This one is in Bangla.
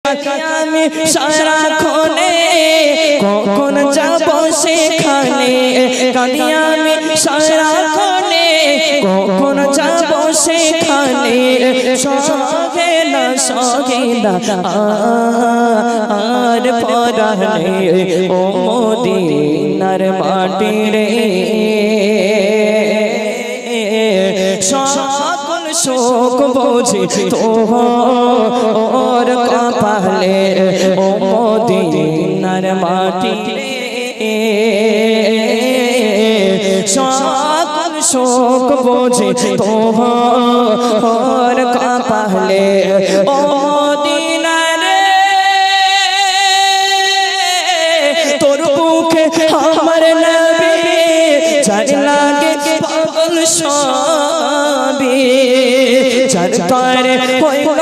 আমি সারাক্ষণে কখন যাব সেখানে কাঁদি আমি সারাক্ষণে কখন যাব সেখানে সহে না আর পরানে ও মদিনার মাটি রে সকল শোক বোঝে তোর কপালে ও মদিনার মাটি রে সকল শোক বোঝে তোর কপালে ও মদিনার তোর বুকে আমার নবী যার লাগে পাগল সবই যার তারে হইল